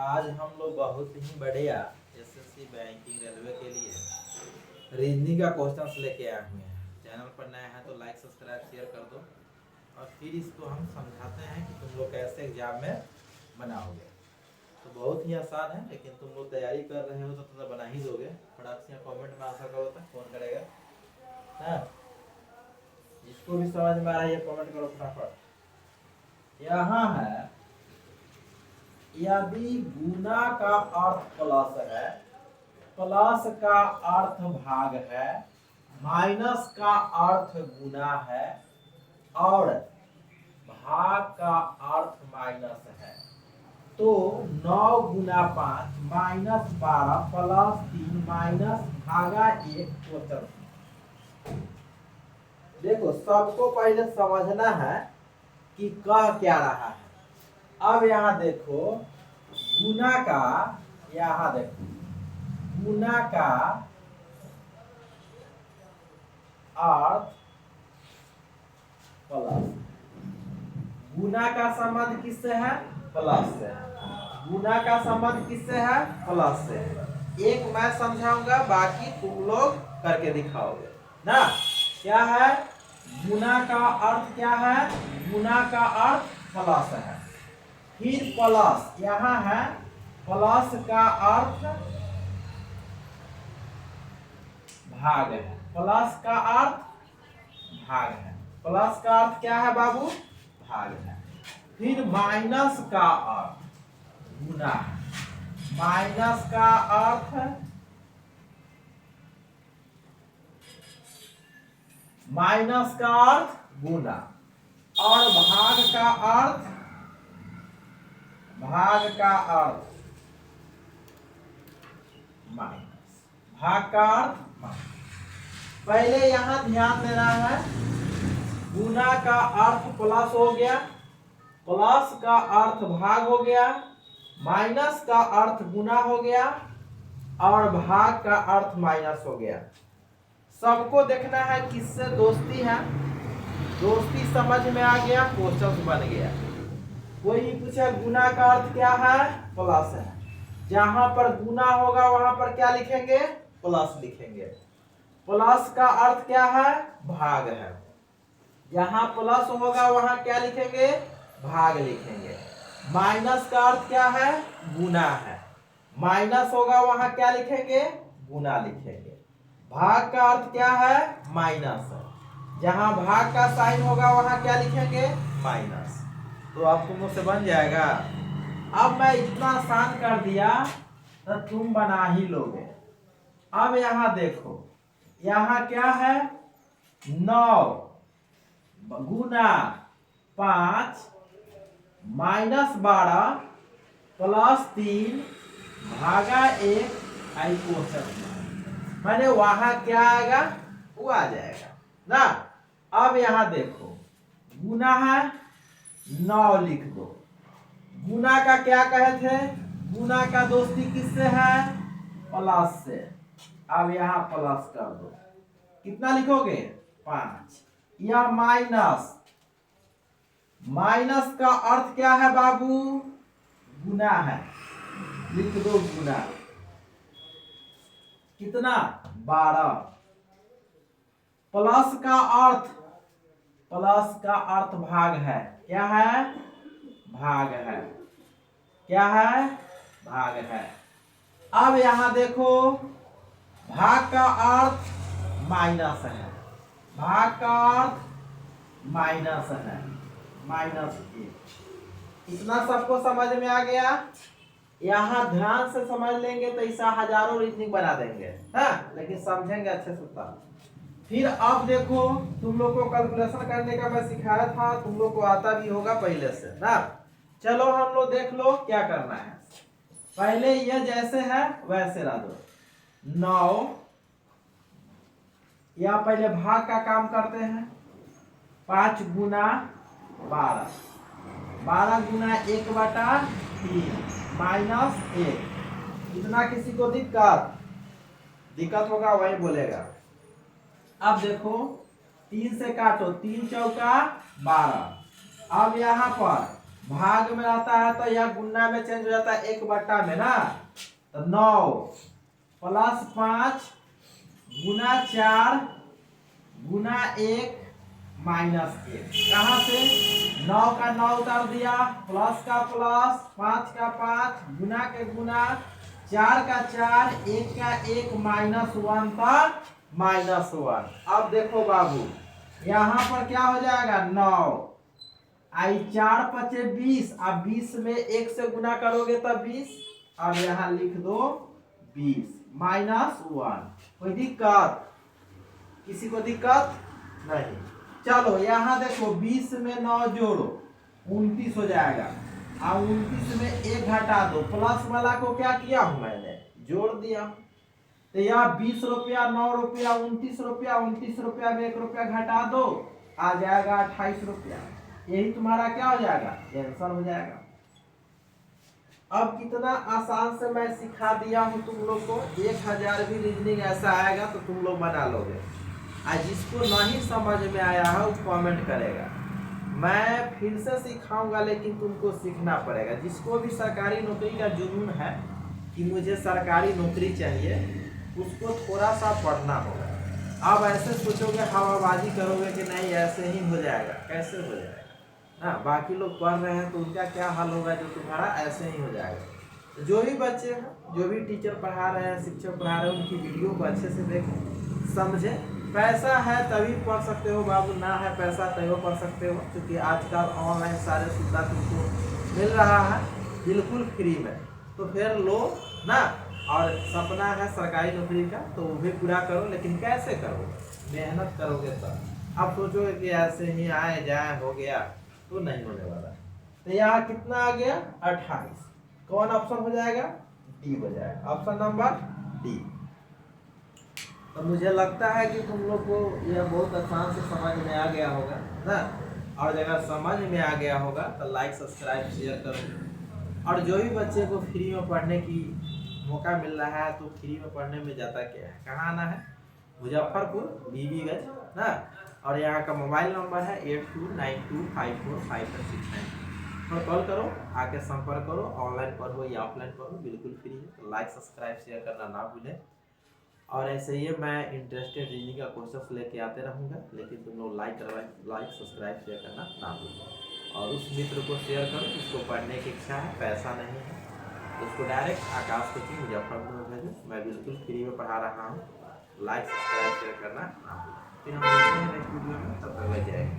आज हम लोग बहुत ही बढ़िया एसएससी बैंकिंग रेलवे के लिए रीजनिंग का क्वेश्चंस लेके आए हुए हैं। चैनल पर नया है तो लाइक सब्सक्राइब शेयर कर दो और फिर इसको हम समझाते हैं कि तुम लोग कैसे एग्जाम में बनाओगे। तो बहुत ही आसान है, लेकिन तुम लोग तैयारी कर रहे हो तो बना ही दोगे। फटाक से कॉमेंट में आंसर करो तो कौन करेगा। हाँ, जिसको भी समझ में आ रहा है ये कॉमेंट करो फटाफट। यहाँ है, यदि गुना का अर्थ प्लस है, प्लस का अर्थ भाग है, माइनस का अर्थ गुना है और भाग का अर्थ माइनस है, तो 9 गुना 5 माइनस 12 प्लस 3 माइनस भागा 1 टोटल। देखो, सबको पहले समझना है कि कह क्या रहा है। अब यहाँ देखो, गुना का, यहाँ देखो गुना का अर्थ प्लस, गुना का संबंध किससे है? प्लस से। गुना का संबंध किससे है? प्लस से। एक मैं समझाऊंगा, बाकी तुम लोग करके दिखाओगे ना। क्या है? गुना का अर्थ क्या है? गुना का अर्थ प्लस है। फिर प्लस, यहाँ है प्लस का अर्थ भाग है। प्लस का अर्थ भाग है। प्लस का अर्थ क्या है बाबू? भाग है। फिर माइनस का अर्थ गुना है। माइनस का अर्थ, माइनस का अर्थ गुना और भाग का अर्थ, भाग का अर्थ माइनस। भाग का अर्थ माइनस। पहले यहां ध्यान देना है, गुना का अर्थ प्लस हो गया, प्लस का अर्थ भाग हो गया, माइनस का अर्थ गुना हो गया और भाग का अर्थ माइनस हो गया। सबको देखना है किससे दोस्ती है। दोस्ती समझ में आ गया, क्वेश्चन बन गया। कोई पूछा गुना का अर्थ क्या है? प्लस है। जहां पर गुना होगा वहां पर क्या लिखेंगे? प्लस लिखेंगे। प्लस का अर्थ क्या है? भाग है। जहां प्लस होगा वहां क्या लिखेंगे? भाग लिखेंगे। माइनस का अर्थ क्या है? गुना है। माइनस होगा वहां क्या लिखेंगे? गुना लिखेंगे। भाग का अर्थ क्या है? माइनस है। जहां भाग का साइन होगा वहां क्या लिखेंगे? माइनस। तो अब तुम से बन जाएगा। अब मैं इतना आसान कर दिया तो तुम बना ही लोगे। अब यहां देखो, यहां क्या है? 9 गुना 5 माइनस 12 प्लस 3 भागा 1 मैंने वहां क्या आएगा वो आ जाएगा ना। अब यहां देखो, गुना है 9 लिख दो। गुना का क्या कहे थे? गुना का दोस्ती किससे है? प्लस से। अब यहां प्लस कर दो। कितना लिखोगे? 5। यह माइनस, माइनस का अर्थ क्या है बाबू? गुना है। लिख दो गुना। कितना? 12। प्लस का अर्थ, प्लस का अर्थ भाग है। क्या है? भाग है। क्या है? भाग है। अब यहां देखो, भाग का अर्थ माइनस है। भाग का अर्थ माइनस है। माइनस 1। इतना सबको समझ में आ गया। यहाँ ध्यान से समझ लेंगे तो ऐसा हजारों रीजनिंग बना देंगे, हाँ? लेकिन समझेंगे अच्छे से तब। फिर अब देखो, तुम लोग को कैलकुलेशन करने का मैं सिखाया था, तुम लोग को आता भी होगा पहले से ना। चलो हम लोग देख लो क्या करना है। पहले ये जैसे है वैसे ला दो। 9 या पहले भाग का काम करते हैं। 5 गुना 12, 12 गुना 1/3 माइनस 1। इतना किसी को दिक्कत होगा वही बोलेगा। अब देखो, 3 से काटो, 3 चौका 12। अब यहाँ पर भाग में रहता है तो यह गुना में चेंज हो जाता है, 1 में ना, तो 9 प्लस 5 गुना 4 गुना 1 माइनस 1। कहाँ से 9 का 9 उतार दिया, प्लस का प्लस, 5 का 5, गुना के गुना, 4 का 4, 1 का 1, -1 था -1। अब देखो बाबू यहाँ पर क्या हो जाएगा 9 आई 4 पचे 20, अब 20 में 1 से गुना करोगे तब 20, अब यहाँ लिख दो 20 -1। कोई दिक्कत, किसी को दिक्कत नहीं। चलो यहाँ देखो 20 में 9 जोड़ो 29 हो जाएगा, और 29 में 1 घटा दो, प्लस वाला को क्या किया हूं मैंने जोड़ दिया, तो यहाँ 20 रुपया 9 रुपया 29 रुपया, 29 रुपया में 1 रुपया घटा दो, आ जाएगा 28 रुपया। यही तुम्हारा क्या हो जाएगा, आंसर हो जाएगा। अब कितना आसान से मैं सिखा दिया हूं तुम लोग को, 1000 भी रीजनिंग ऐसा आएगा तो तुम लोग बना लोगे। आज जिसको नहीं समझ में आया है वो कमेंट करेगा, मैं फिर से सिखाऊंगा, लेकिन तुमको सीखना पड़ेगा। जिसको भी सरकारी नौकरी का जुनून है कि मुझे सरकारी नौकरी चाहिए, उसको थोड़ा सा पढ़ना होगा। अब ऐसे सोचोगे हवाबाजी करोगे कि नहीं ऐसे ही हो जाएगा, कैसे हो जाएगा ना, बाकी लोग पढ़ रहे हैं तो उनका क्या हाल होगा, जो तुम्हारा ऐसे ही हो जाएगा। जो भी बच्चे हैं, जो भी टीचर पढ़ा रहे हैं, शिक्षक पढ़ा रहे हैं, उनकी वीडियो को अच्छे से देखें, समझें। पैसा है तभी पढ़ सकते हो बाबू, ना है पैसा तभी पढ़ सकते हो, क्योंकि आजकल ऑनलाइन सारे सुविधा तुमको मिल रहा है बिल्कुल फ्री में, तो फिर लो ना। और सपना है सरकारी नौकरी का तो वो भी पूरा करो, लेकिन कैसे करो, मेहनत करोगे तब। अब सोचोगे कि ऐसे ही आए जाए हो गया, तो नहीं होने वाला। तो यहाँ कितना आ गया 28, कौन ऑप्शन हो जाएगा, डी हो जाएगा, ऑप्शन नंबर डी। तो मुझे लगता है कि तुम लोग को यह बहुत आसान से समझ में आ गया होगा ना, और अगर समझ में आ गया होगा तो लाइक सब्सक्राइब शेयर करो। और जो भी बच्चे को फ्री में पढ़ने की मौका मिल रहा है तो फ्री में पढ़ने में जाता क्या है, कहाँ आना है, मुजफ्फरपुर बीबीगंज ना, और यहाँ का मोबाइल नंबर है 8292545169 पर कॉल करो, आके संपर्क करो। ऑनलाइन पढ़ो या ऑफलाइन पढ़ो, बिल्कुल फ्री है। तो लाइक सब्सक्राइब शेयर करना ना भूलें। और ऐसे ही मैं इंटरेस्टेड रीजनिंग का कोर्सेस लेके आते रहूँगा, लेकिन तुम लोग लाइक सब्सक्राइब शेयर करना ना भूलें। और उस मित्र को शेयर करो जिसको पढ़ने की इच्छा है, पैसा नहीं है, उसको डायरेक्ट आकाश कोचिंग मुजफ्फरपुर में भेजो, मैं बिल्कुल फ्री में पढ़ा रहा हूँ। लाइक सब्सक्राइब शेयर करना ना भूलें। फिर हम मिलते हैं नेक्स्ट वीडियो में, तब तक लग जाएगा।